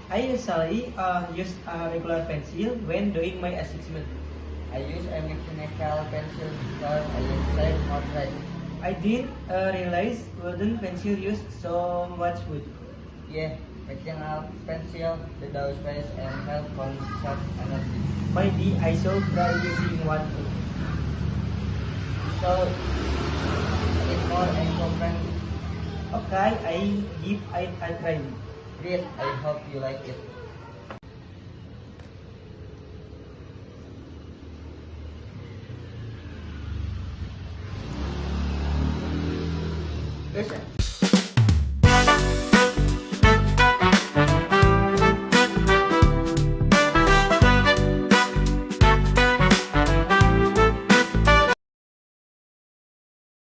I usually use a regular pencil when doing my assessment. I use a mechanical pencil because I save more time. I didn't realize wooden pencil used so much wood. Yeah, mechanical pencil reduce space and help conserve energy. Maybe I should try using one too. So it's more eco-friendly. Okay, I give it a try. Great, I hope you like it. Yes,